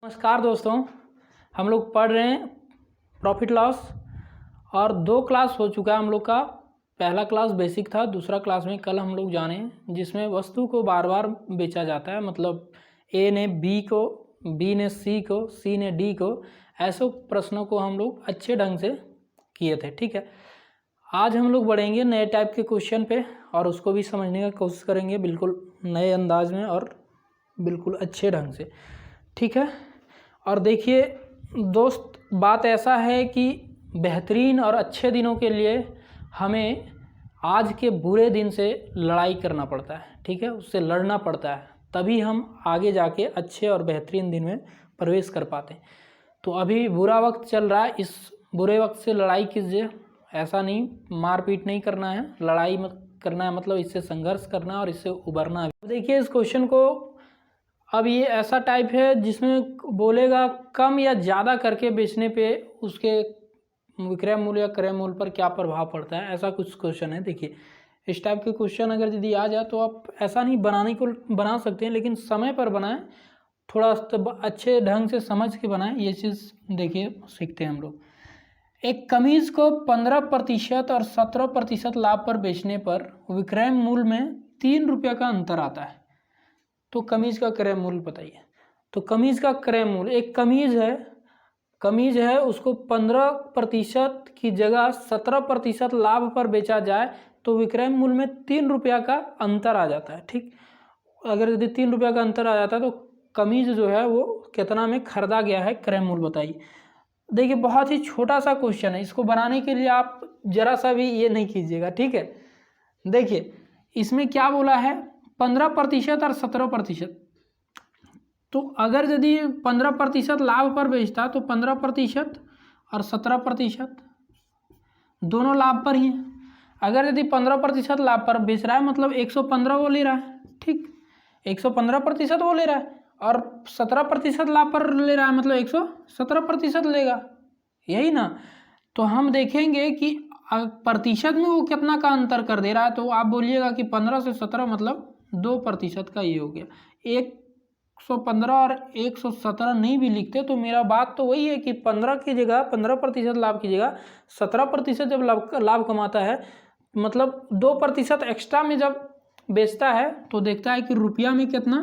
नमस्कार दोस्तों, हम लोग पढ़ रहे हैं प्रॉफिट लॉस और 2 क्लास हो चुका है हम लोग का। पहला क्लास बेसिक था, दूसरा क्लास में कल हम लोग जाने जिसमें वस्तु को बार बार बेचा जाता है। मतलब ए ने बी को, बी ने सी को, सी ने डी को, ऐसे प्रश्नों को हम लोग अच्छे ढंग से किए थे। ठीक है, आज हम लोग बढ़ेंगे नए टाइप के क्वेश्चन पे और उसको भी समझने का कोशिश करेंगे बिल्कुल नए अंदाज में और बिल्कुल अच्छे ढंग से। ठीक है, और देखिए दोस्त, बात ऐसा है कि बेहतरीन और अच्छे दिनों के लिए हमें आज के बुरे दिन से लड़ाई करना पड़ता है। ठीक है, उससे लड़ना पड़ता है, तभी हम आगे जाके अच्छे और बेहतरीन दिन में प्रवेश कर पाते हैं। तो अभी बुरा वक्त चल रहा है, इस बुरे वक्त से लड़ाई कीजिए। ऐसा नहीं, मारपीट नहीं करना है, लड़ाई मत करना है, मतलब इससे संघर्ष करना और इससे उबरना है। देखिए इस क्वेश्चन को, अब ये ऐसा टाइप है जिसमें बोलेगा कम या ज़्यादा करके बेचने पे उसके विक्रय मूल्य या क्रय मूल्य पर क्या प्रभाव पड़ता है, ऐसा कुछ क्वेश्चन है। देखिए इस टाइप के क्वेश्चन अगर यदि आ जाए तो आप ऐसा नहीं बनाने को बना सकते हैं, लेकिन समय पर बनाएं, थोड़ा अच्छे ढंग से समझ के बनाएं। ये चीज़ देखिए सीखते हैं हम लोग। एक कमीज़ को 15% और 17% लाभ पर बेचने पर विक्रय मूल्य में 3 रुपये का अंतर आता है। तो कमीज़ का क्रय मूल्य बताइए। तो कमीज़ का क्रय मूल्य, एक कमीज़ है उसको 15% की जगह 17% लाभ पर बेचा जाए तो विक्रय मूल्य में 3 रुपया का अंतर आ जाता है। ठीक, अगर यदि 3 रुपया का अंतर आ जाता है तो कमीज़ जो है वो कितना में खरीदा गया है, क्रय मूल्य बताइए। देखिए बहुत ही छोटा सा क्वेश्चन है, इसको बनाने के लिए आप जरा सा भी ये नहीं कीजिएगा। ठीक है, देखिए इसमें क्या बोला है, 15% और 17%। तो अगर यदि 15% लाभ पर बेचता तो 15% और 17% दोनों लाभ पर ही है। अगर यदि 15% लाभ पर बेच रहा है मतलब 115 वो ले रहा है। ठीक, 115% वो ले रहा है और 17% लाभ पर ले रहा है मतलब 117% लेगा, यही ना। तो हम देखेंगे कि प्रतिशत में वो कितना का अंतर कर दे रहा है। तो आप बोलिएगा कि 15 से 17 मतलब 2% का ये हो गया। 115 और 117 नहीं भी लिखते तो मेरा बात तो वही है कि 15 की जगह 15% लाभ की जगह 17% जब लाभ कमाता है, मतलब 2% एक्स्ट्रा में जब बेचता है तो देखता है कि रुपया में कितना,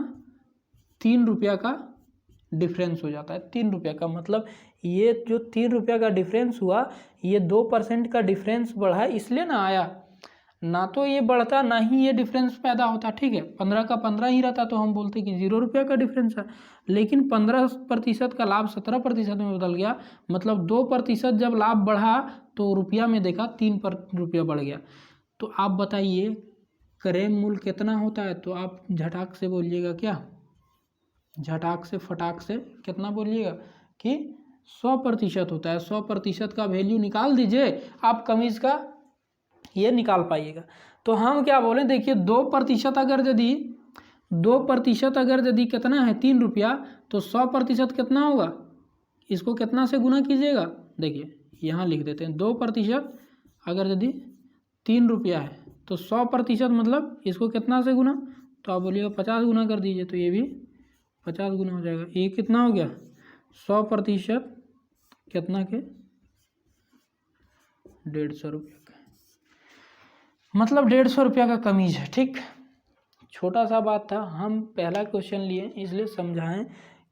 3 रुपया का डिफरेंस हो जाता है। 3 रुपया का मतलब ये जो 3 रुपया का डिफरेंस हुआ, ये 2% का डिफरेंस बढ़ा, इसलिए ना आया, ना तो ये बढ़ता ना ही ये डिफरेंस पैदा होता। ठीक है, 15 का 15 ही रहता तो हम बोलते कि 0 रुपया का डिफरेंस है, लेकिन 15% का लाभ 17% में बदल गया, मतलब 2% जब लाभ बढ़ा तो रुपया में देखा 3 रुपया बढ़ गया। तो आप बताइए क्रय मूल्य कितना होता है। तो आप झटाक से बोलिएगा, क्या झटाक से फटाक से कितना बोलिएगा कि 100% होता है। 100% का वैल्यू निकाल दीजिए, आप कमीज़ का ये निकाल पाइएगा। तो हम क्या बोलें, देखिए 2% अगर यदि कितना है 3 रुपया, तो 100% कितना होगा, इसको कितना से गुना कीजिएगा। देखिए यहाँ लिख देते हैं 2% अगर यदि 3 रुपया है तो 100% मतलब इसको कितना से गुना, तो आप बोलिएगा 50 गुना कर दीजिए, तो ये भी 50 गुना हो जाएगा। ये कितना हो गया, 100% कितना के 150 रुपये का, मतलब 150 रुपया का कमीज है। ठीक, छोटा सा बात था, हम पहला क्वेश्चन लिए इसलिए समझाएं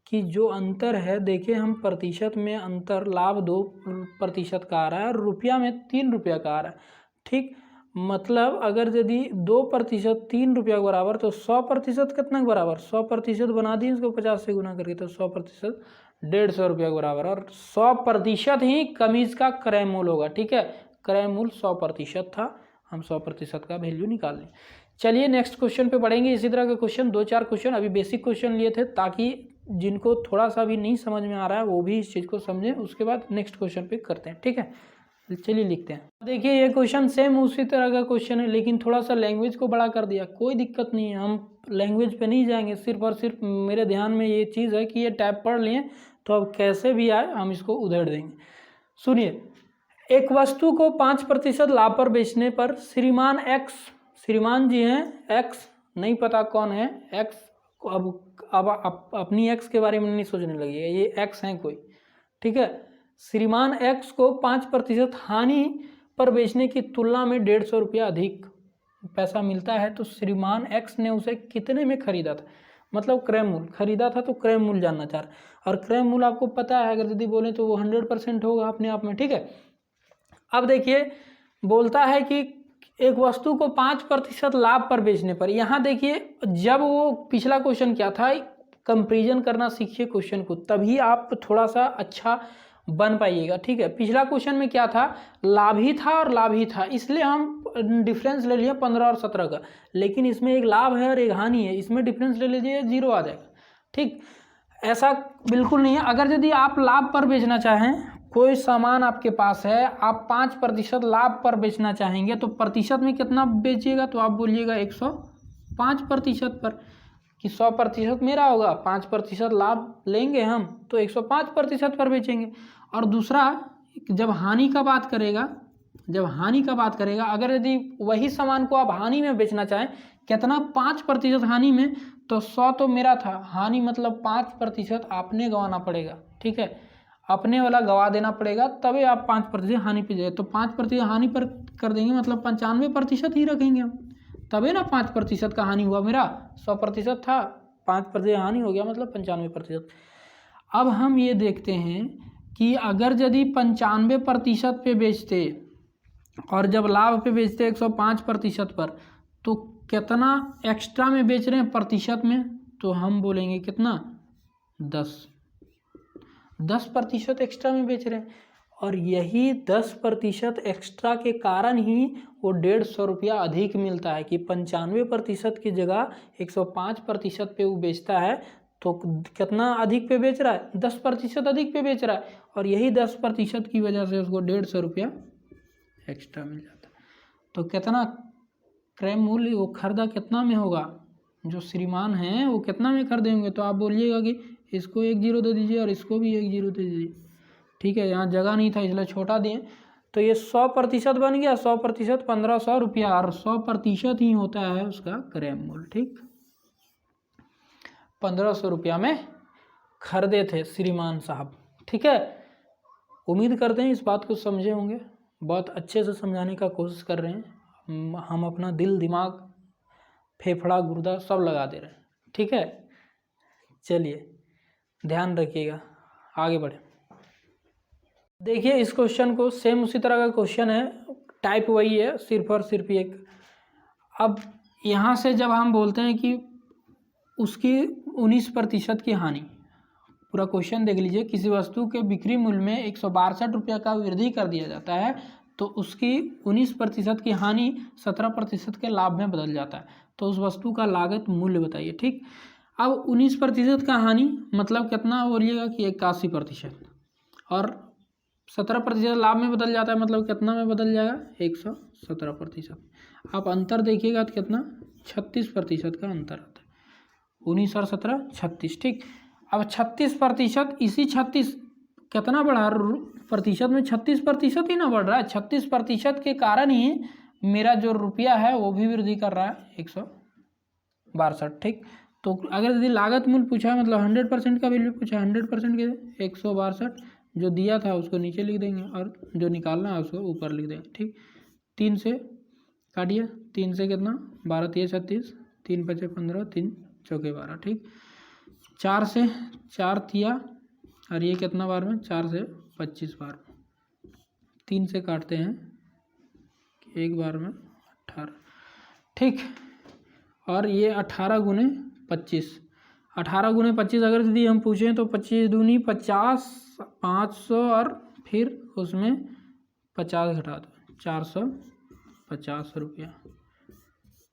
कि जो अंतर है, देखिए हम प्रतिशत में अंतर, लाभ 2% का आ रहा है और रुपया में 3 रुपया का आ रहा है। ठीक, मतलब अगर यदि 2% 3 रुपया के बराबर तो 100% कितना के बराबर, 100% बना दिए इसको 50 से गुना करके, तो 100% 150 रुपया के बराबर, और 100% ही कमीज का क्रय मूल्य होगा। ठीक है, क्रय मूल्य 100% था, हम 100% का वैल्यू निकाल लें। चलिए नेक्स्ट क्वेश्चन पे बढ़ेंगे। इसी तरह के क्वेश्चन 2-4 क्वेश्चन अभी बेसिक क्वेश्चन लिए थे, ताकि जिनको थोड़ा सा भी नहीं समझ में आ रहा है वो भी इस चीज़ को समझें। उसके बाद नेक्स्ट क्वेश्चन पे करते हैं। ठीक है, चलिए लिखते हैं। देखिए ये क्वेश्चन सेम उसी तरह का क्वेश्चन है, लेकिन थोड़ा सा लैंग्वेज को बड़ा कर दिया। कोई दिक्कत नहीं है, हम लैंग्वेज पे नहीं जाएंगे, सिर्फ और सिर्फ मेरे ध्यान में ये चीज़ है कि ये टैब पढ़ लिए तो अब कैसे भी आए हम इसको उधेड़ देंगे। सुनिए, एक वस्तु को 5% लाभ पर बेचने पर श्रीमान एक्स, श्रीमान जी हैं एक्स, नहीं पता कौन है एक्स, अब अपनी एक्स के बारे में नहीं सोचने लगिएगा, ये एक्स हैं कोई, ठीक है। श्रीमान एक्स को 5% हानि पर बेचने की तुलना में 150 रुपया अधिक पैसा मिलता है, तो श्रीमान एक्स ने उसे कितने में खरीदा था, मतलब क्रय मूल्य खरीदा था, तो क्रय मूल्य जानना चाह रहा है। और क्रय मूल्य आपको पता है, अगर यदि बोले तो वो 100% होगा अपने आप में, ठीक है। अब देखिए बोलता है कि एक वस्तु को 5% लाभ पर बेचने पर, यहाँ देखिए जब वो पिछला क्वेश्चन क्या था, कंपैरिजन करना सीखिए क्वेश्चन को, तभी आप थोड़ा सा अच्छा बन पाइएगा, ठीक है। पिछला क्वेश्चन में क्या था, लाभ ही था और लाभ ही था, इसलिए हम डिफरेंस ले लिया 15 और 17 का। लेकिन इसमें एक लाभ है और एक हानि है, इसमें डिफरेंस ले लीजिए 0 आ जाएगा, ठीक। ऐसा बिल्कुल नहीं है। अगर यदि आप लाभ पर बेचना चाहें, कोई सामान आपके पास है, आप 5% लाभ पर बेचना चाहेंगे, तो प्रतिशत में कितना बेचिएगा, तो आप बोलिएगा 105% पर, कि 100% मेरा होगा, 5% लाभ लेंगे हम, तो 105% पर बेचेंगे। और दूसरा, जब हानि का बात करेगा, अगर यदि वही सामान को आप हानि में बेचना चाहें, कितना 5% हानि में, तो 100 तो मेरा था, हानि मतलब 5% आपने गंवाना पड़ेगा, ठीक है, अपने वाला गवा देना पड़ेगा, तभी आप 5% हानि पे जाए। तो 5% हानि पर कर देंगे, मतलब 95% ही रखेंगे हम, तभी ना 5% का हानि हुआ। मेरा 100% था, 5% हानि हो गया, मतलब 95%। अब हम ये देखते हैं कि अगर यदि 95% पे बेचते और जब लाभ पे बेचते 105% पर, तो कितना एक्स्ट्रा में बेच रहे हैं प्रतिशत में, तो हम बोलेंगे कितना, 10% एक्स्ट्रा में बेच रहे हैं। और यही 10% एक्स्ट्रा के कारण ही वो 150 रुपया अधिक मिलता है, कि 95% की जगह 105% पे वो बेचता है, तो कितना अधिक पे बेच रहा है, 10% अधिक पे बेच रहा है, और यही 10% की वजह से उसको 150 रुपया एक्स्ट्रा मिल जाता है। तो कितना क्रय मूल्य वो खरीदा कितना में होगा, जो श्रीमान हैं वो कितना में खरीदेंगे, तो आप बोलिएगा कि इसको 1 0 दे दीजिए और इसको भी 1 0 दे दीजिए, ठीक है। यहाँ जगह नहीं था इसलिए छोटा दिए, तो ये 100% बन गया, 100% 1500 रुपया, और 100% ही होता है उसका क्रय मूल्य, ठीक। 1500 रुपया में खरीदे थे श्रीमान साहब, ठीक है। उम्मीद करते हैं इस बात को समझे होंगे, बहुत अच्छे से समझाने का कोशिश कर रहे हैं हम, अपना दिल दिमाग फेफड़ा गुर्दा सब लगा दे रहे हैं, ठीक है। चलिए ध्यान रखिएगा, आगे बढ़े। देखिए इस क्वेश्चन को सेम उसी तरह का क्वेश्चन है, टाइप वही है, सिर्फ और सिर्फ एक। अब यहाँ से जब हम बोलते हैं कि उसकी 19% की हानि, पूरा क्वेश्चन देख लीजिए, किसी वस्तु के बिक्री मूल्य में 162 रुपये का वृद्धि कर दिया जाता है, तो उसकी 19% की हानि 17% के लाभ में बदल जाता है, तो उस वस्तु का लागत मूल्य बताइए, ठीक। अब 19% का हानि मतलब कितना बोलिएगा कि 81%, और 17% लाभ में बदल जाता है, मतलब कितना में बदल जाएगा, 117%। आप अंतर देखिएगा तो कितना, 36% का अंतर आता है, 19 और 17 36, ठीक। अब 36%, इसी 36 कितना बढ़ा, प्रतिशत में 36% ही ना बढ़ रहा है, 36% के कारण ही मेरा जो रुपया है वो भी वृद्धि कर रहा है, 162, ठीक। तो अगर यदि लागत मूल्य पूछा है, मतलब 100% का वैल्यू पूछा है, 100% के 162 जो दिया था उसको नीचे लिख देंगे, और जो निकालना है उसको ऊपर लिख देंगे, ठीक। 3 से काटिए, 3 से कितना, 12 3 36, 3 5 15, 3 4 12, ठीक। 4 से 4 तिया, और ये कितना बार में, 4 से 25 बार में, 3 से काटते हैं एक बार में 18, ठीक। और ये 18 गुने 25, 18 गुने 25 अगर यदि हम पूछें तो 25 दूनी 50, 500, और फिर उसमें 50 घटा दो, 450 रुपया,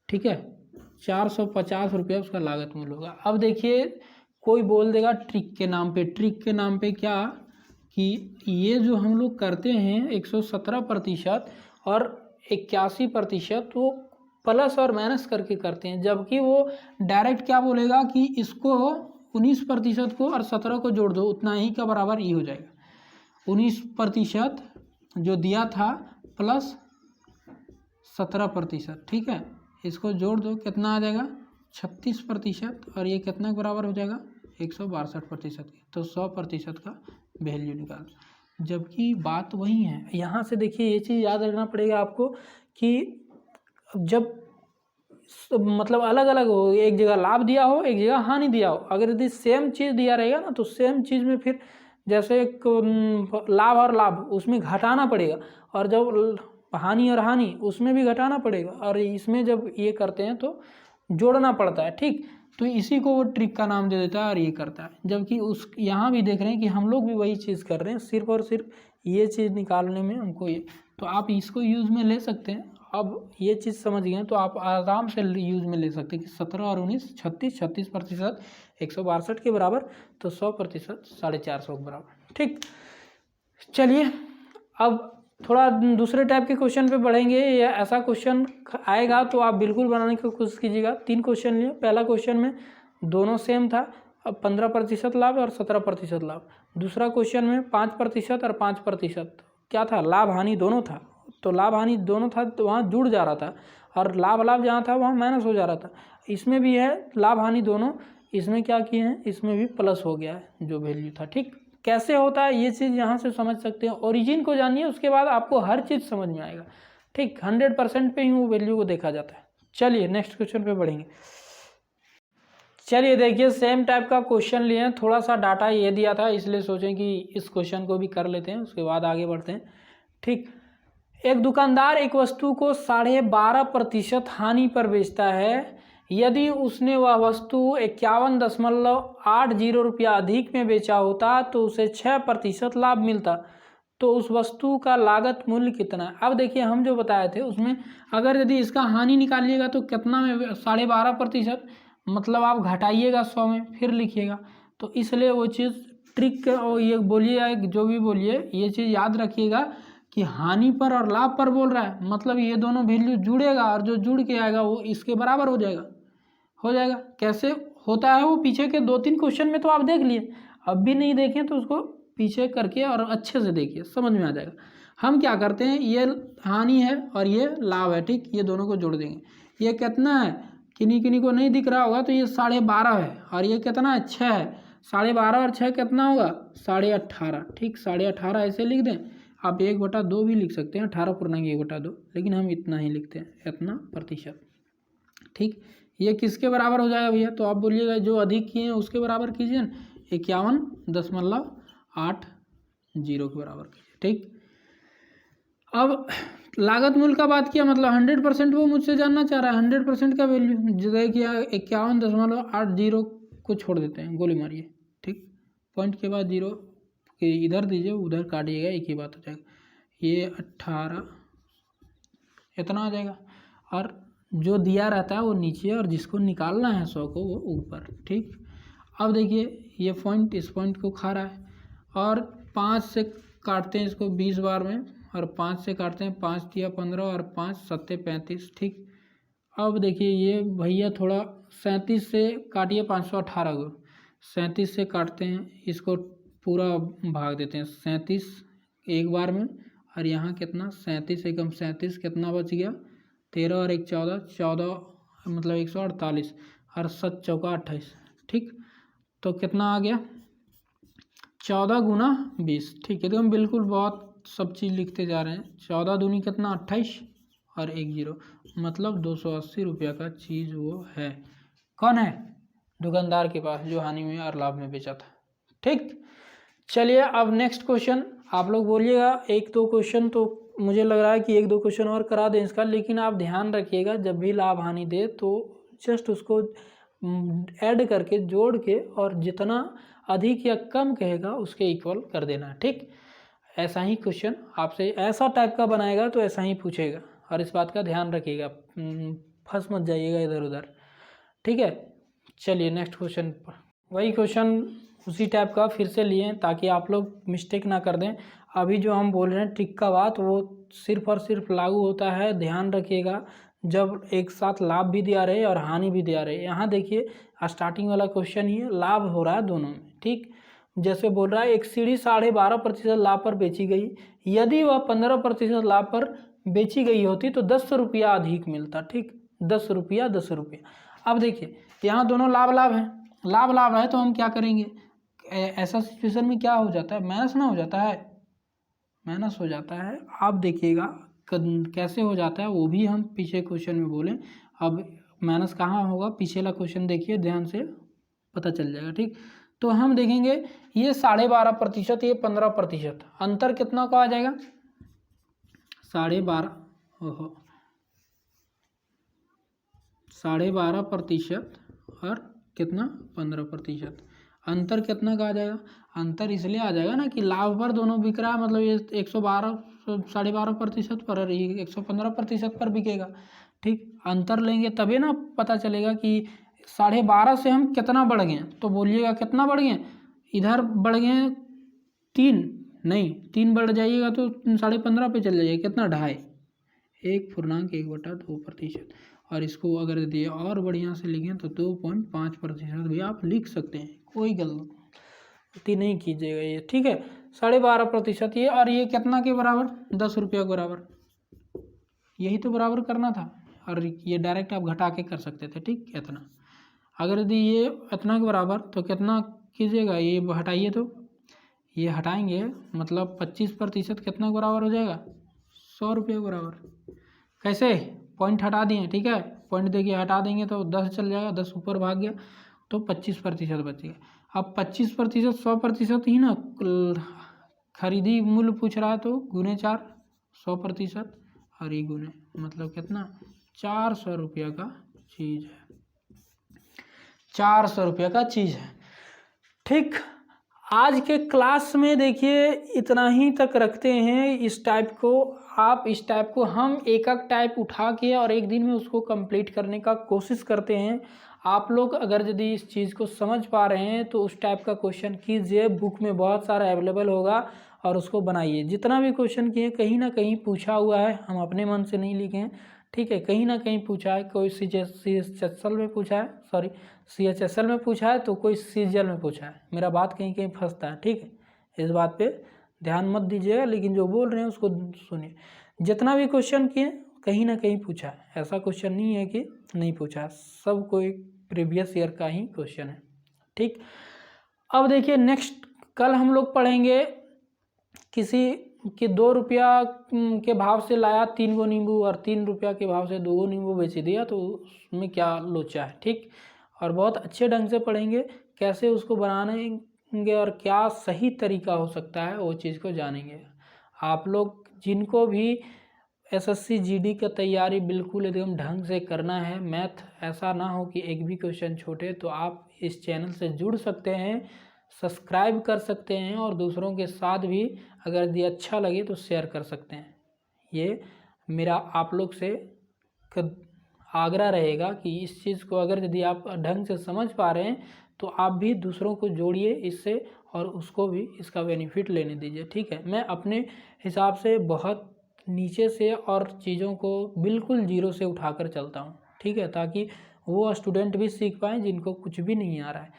ठीक है। 450 रुपया उसका लागत मूल्य होगा। अब देखिए कोई बोल देगा ट्रिक के नाम पे, ट्रिक के नाम पे क्या, कि ये जो हम लोग करते हैं 117% और 81%, वो प्लस और माइनस करके करते हैं, जबकि वो डायरेक्ट क्या बोलेगा कि इसको 19% को और 17 को जोड़ दो, उतना ही का बराबर ही हो जाएगा। 19% जो दिया था प्लस 17%, ठीक है, इसको जोड़ दो, कितना आ जाएगा, 36% और ये कितना के बराबर हो जाएगा 162% के। तो 100% का वैल्यू निकाल। जबकि बात वही है, यहाँ से देखिए ये चीज़ याद रखना पड़ेगा आपको कि जब मतलब अलग अलग हो, एक जगह लाभ दिया हो एक जगह हानि दिया हो, अगर यदि सेम चीज़ दिया रहेगा ना तो सेम चीज़ में फिर जैसे एक लाभ और लाभ उसमें घटाना पड़ेगा, और जब हानि और हानि उसमें भी घटाना पड़ेगा, और इसमें जब ये करते हैं तो जोड़ना पड़ता है। ठीक, तो इसी को वो ट्रिक का नाम दे देता है और ये करता है। जबकि उस यहाँ भी देख रहे हैं कि हम लोग भी वही चीज़ कर रहे हैं, सिर्फ और सिर्फ ये चीज़ निकालने में हमको ये, तो आप इसको यूज़ में ले सकते हैं। अब ये चीज़ समझ गए तो आप आराम से यूज़ में ले सकते हैं कि 17 और 19 36% 162 के बराबर, तो 100% 450 के बराबर। ठीक, चलिए अब थोड़ा दूसरे टाइप के क्वेश्चन पे बढ़ेंगे, या ऐसा क्वेश्चन आएगा तो आप बिल्कुल बनाने की कोशिश कीजिएगा। 3 क्वेश्चन लिए, पहला क्वेश्चन में दोनों सेम था, अब 15% लाभ और 17% लाभ। दूसरा क्वेश्चन में 5% और 5% क्या था, लाभ हानि दोनों था, तो लाभ हानि दोनों था तो वहाँ जुड़ जा रहा था, और लाभ लाभ जहाँ था वहाँ माइनस हो जा रहा था। इसमें भी है लाभ हानि दोनों, इसमें क्या किए हैं, इसमें भी प्लस हो गया है जो वैल्यू था। ठीक, कैसे होता है ये चीज़ यहाँ से समझ सकते हैं, ओरिजिन को जानिए, उसके बाद आपको हर चीज़ समझ में आएगा। ठीक, 100% पे ही वो वैल्यू को देखा जाता है। चलिए नेक्स्ट क्वेश्चन पे बढ़ेंगे। चलिए देखिए सेम टाइप का क्वेश्चन लिए हैं, थोड़ा सा डाटा ये दिया था इसलिए सोचें कि इस क्वेश्चन को भी कर लेते हैं, उसके बाद आगे बढ़ते हैं। ठीक, एक दुकानदार एक वस्तु को 12.5% हानि पर बेचता है। यदि उसने वह वस्तु 51.80 रुपया अधिक में बेचा होता तो उसे 6% लाभ मिलता, तो उस वस्तु का लागत मूल्य कितना है। अब देखिए हम जो बताए थे उसमें अगर यदि इसका हानि निकालिएगा तो कितना में 12.5%, मतलब आप घटाइएगा 100 में फिर लिखिएगा, तो इसलिए वो चीज़ ट्रिक और ये बोलिए जो भी बोलिए ये चीज़ याद रखिएगा कि हानि पर और लाभ पर बोल रहा है, मतलब ये दोनों वैल्यू जुड़ेगा और जो जुड़ के आएगा वो इसके बराबर हो जाएगा। कैसे होता है वो पीछे के 2-3 क्वेश्चन में तो आप देख लिए, अब भी नहीं देखें तो उसको पीछे करके और अच्छे से देखिए, समझ में आ जाएगा। हम क्या करते हैं, ये हानि है और ये लाभ है, ठीक, ये दोनों को जोड़ देंगे। ये कितना है, किन्हीं को नहीं दिख रहा होगा, तो ये 12.5 है, और ये कितना है 6 है, 12.5 और 6 कितना होगा 18.5। ठीक, 18.5 ऐसे लिख दें, आप 1/2 भी लिख सकते हैं, 18.1/2, लेकिन हम इतना ही लिखते हैं, इतना प्रतिशत। ठीक, ये किसके बराबर हो जाएगा भैया, तो आप बोलिएगा जो अधिक किए हैं उसके बराबर कीजिए, 51.80 के बराबर कीजिए। ठीक, अब लागत मूल्य का बात किया, मतलब 100% वो मुझसे जानना चाह रहा है, 100% का वैल्यू जगह किया 51.80 को छोड़ देते हैं, गोली मारिए। ठीक, पॉइंट के बाद 0 इधर दीजिए, उधर काटिएगा, एक ही बात हो जाएगा, ये 18 इतना आ जाएगा, और जो दिया रहता है वो नीचे और जिसको निकालना है 100 को वो ऊपर। ठीक, अब देखिए ये पॉइंट इस पॉइंट को खा रहा है, और 5 से काटते हैं इसको 20 बार में, और 5 से काटते हैं 5 तिया 15 और 5 सत्ते 35। ठीक, अब देखिए ये भैया थोड़ा 37 से काटिए 518 को, 37 से काटते हैं, इसको पूरा भाग देते हैं 37 एक बार में, और यहाँ कितना 37 एकम 37 कितना बच गया 13 और 1 14, 14 मतलब 148, और 7 चौका 28। ठीक, तो कितना आ गया 14 गुना 20। ठीक है, तो हम बिल्कुल बहुत सब चीज़ लिखते जा रहे हैं। 14 दूनी कितना 28 और 1 0, मतलब 280 रुपया का चीज़ वो है। कौन है, दुकानदार के पास, जो हानि में और लाभ में बेचा था। ठीक, चलिए अब नेक्स्ट क्वेश्चन, आप लोग बोलिएगा 1-2 क्वेश्चन, तो मुझे लग रहा है कि 1-2 क्वेश्चन और करा दें इसका, लेकिन आप ध्यान रखिएगा जब भी लाभ हानि दे तो जस्ट उसको ऐड करके जोड़ के, और जितना अधिक या कम कहेगा उसके इक्वल कर देना। ठीक, ऐसा ही क्वेश्चन आपसे ऐसा टाइप का बनाएगा तो ऐसा ही पूछेगा, और इस बात का ध्यान रखिएगा, फंस मत जाइएगा इधर उधर। ठीक है, चलिए नेक्स्ट क्वेश्चन पर, वही क्वेश्चन उसी टाइप का फिर से लिए ताकि आप लोग मिस्टेक ना कर दें। अभी जो हम बोल रहे हैं ट्रिक का बात, वो सिर्फ और सिर्फ लागू होता है, ध्यान रखिएगा, जब एक साथ लाभ भी दिया रहे और हानि भी दिया रहे। यहाँ देखिए स्टार्टिंग वाला क्वेश्चन ही लाभ हो रहा है दोनों में। ठीक, जैसे बोल रहा है एक सीढ़ी 12.5% लाभ पर बेची गई, यदि वह 15% लाभ पर बेची गई होती तो 10 रुपया अधिक मिलता। ठीक, 10 रुपया 10 रुपया। अब देखिए यहाँ दोनों लाभ लाभ हैं, लाभ लाभ है तो हम क्या करेंगे, ऐसा सिचुएशन में क्या हो जाता है, माइनस ना हो जाता है, माइनस हो जाता है। आप देखिएगा कैसे हो जाता है, वो भी हम पीछे क्वेश्चन में बोलें। अब माइनस कहाँ होगा, पिछला क्वेश्चन देखिए ध्यान से, पता चल जाएगा। ठीक, तो हम देखेंगे ये 12.5%, ये 15%, अंतर कितना का आ जाएगा, 12.5, ओहो 12.5% और कितना 15%, अंतर कितना का आ जाएगा, अंतर इसलिए आ जाएगा ना कि लाभ पर दोनों बिक रहा है, मतलब ये 112 12.5% पर और ये 115% पर बिकेगा। ठीक, अंतर लेंगे तभी ना पता चलेगा कि 12.5 से हम कितना बढ़ गए, तो बोलिएगा कितना बढ़ गए, इधर बढ़ गए 3, नहीं 3 बढ़ जाइएगा तो 15.5 पे चल जाइए, कितना 2.5, 1.1/2%। और इसको अगर दिए और बढ़िया से लिखें तो 2.5% भी आप लिख सकते हैं, कोई गलती नहीं कीजिएगा ये। ठीक है, 12.5% ये, और ये कितना के बराबर, 10 रुपये के बराबर, यही तो बराबर करना था, और ये डायरेक्ट आप घटा के कर सकते थे। ठीक, इतना अगर यदि ये इतना के बराबर तो कितना कीजिएगा, ये हटाइए तो ये हटाएंगे मतलब 25% कितना के बराबर हो जाएगा, 100 रुपये के बराबर। कैसे, पॉइंट हटा दिए, ठीक है, पॉइंट देखिए हटा देंगे तो 10 चल जाएगा, 10 ऊपर भाग गया तो 25% बचेगा। अब 25% 100% ही ना, खरीदी मूल्य पूछ रहा है तो गुने 4, 100% और ये गुने, मतलब कितना 400 रुपये का चीज़ है, 400 रुपये का चीज़ है। ठीक, आज के क्लास में देखिए इतना ही तक रखते हैं। इस टाइप को आप, इस टाइप को हम एक एक टाइप उठा के और एक दिन में उसको कंप्लीट करने का कोशिश करते हैं। आप लोग अगर यदि इस चीज़ को समझ पा रहे हैं तो उस टाइप का क्वेश्चन कीजिए, बुक में बहुत सारा अवेलेबल होगा और उसको बनाइए। जितना भी क्वेश्चन किए कहीं ना कहीं पूछा हुआ है, हम अपने मन से नहीं लिखे हैं। ठीक है, कहीं ना कहीं पूछा है, कोई CHSL में पूछा है, सॉरी CHSL में पूछा है, तो कोई CGL में पूछा है। मेरा बात कहीं कहीं फंसता है। ठीक है, इस बात पे ध्यान मत दीजिएगा, लेकिन जो बोल रहे हैं उसको सुनिए। जितना भी क्वेश्चन किए कहीं ना कहीं पूछा है, ऐसा क्वेश्चन नहीं है कि नहीं पूछा है, सब कोई प्रीवियस ईयर का ही क्वेश्चन है। ठीक, अब देखिए नेक्स्ट कल हम लोग पढ़ेंगे किसी कि 2 रुपया के भाव से लाया 3 गो नींबू और 3 रुपया के भाव से 2 गो नींबू बेच दिया, तो उसमें क्या लोचा है। ठीक, और बहुत अच्छे ढंग से पढ़ेंगे, कैसे उसको बनाएंगे और क्या सही तरीका हो सकता है वो चीज़ को जानेंगे। आप लोग जिनको भी SSC GD का तैयारी बिल्कुल एकदम ढंग से करना है, मैथ ऐसा ना हो कि एक भी क्वेश्चन छोटे, तो आप इस चैनल से जुड़ सकते हैं, सब्सक्राइब कर सकते हैं और दूसरों के साथ भी अगर ये अच्छा लगे तो शेयर कर सकते हैं। ये मेरा आप लोग से आग्रह रहेगा कि इस चीज़ को अगर यदि आप ढंग से समझ पा रहे हैं तो आप भी दूसरों को जोड़िए इससे और उसको भी इसका बेनिफिट लेने दीजिए। ठीक है, मैं अपने हिसाब से बहुत नीचे से और चीज़ों को बिल्कुल जीरो से उठाकर चलता हूँ। ठीक है, ताकि वो स्टूडेंट भी सीख पाएँ जिनको कुछ भी नहीं आ रहा है।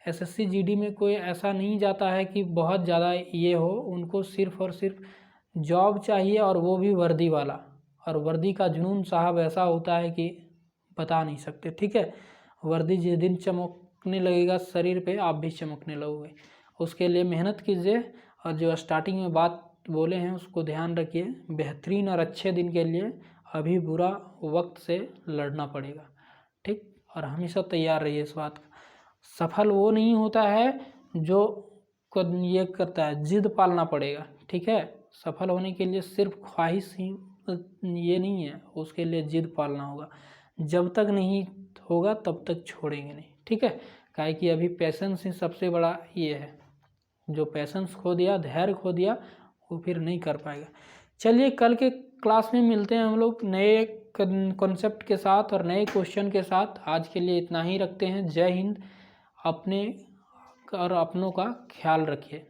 SSC GD में कोई ऐसा नहीं जाता है कि बहुत ज़्यादा ये हो, उनको सिर्फ़ और सिर्फ जॉब चाहिए, और वो भी वर्दी वाला, और वर्दी का जुनून साहब ऐसा होता है कि बता नहीं सकते। ठीक है, वर्दी जिस दिन चमकने लगेगा शरीर पे, आप भी चमकने लगोगे। उसके लिए मेहनत कीजिए, और जो स्टार्टिंग में बात बोले हैं उसको ध्यान रखिए। बेहतरीन और अच्छे दिन के लिए अभी बुरा वक्त से लड़ना पड़ेगा। ठीक, और हमेशा तैयार रहिए इस बात का। सफल वो नहीं होता है जो ये करता है, जिद पालना पड़ेगा। ठीक है, सफल होने के लिए सिर्फ ख्वाहिश ही ये नहीं है, उसके लिए जिद पालना होगा। जब तक नहीं होगा तब तक छोड़ेंगे नहीं। ठीक है, काहे कि अभी पैसेंस ही सबसे बड़ा ये है, जो पैसेंस खो दिया, धैर्य खो दिया, वो फिर नहीं कर पाएगा। चलिए कल के क्लास में मिलते हैं हम लोग नए कॉन्सेप्ट के साथ और नए क्वेश्चन के साथ। आज के लिए इतना ही रखते हैं। जय हिंद। अपने और अपनों का ख्याल रखिए।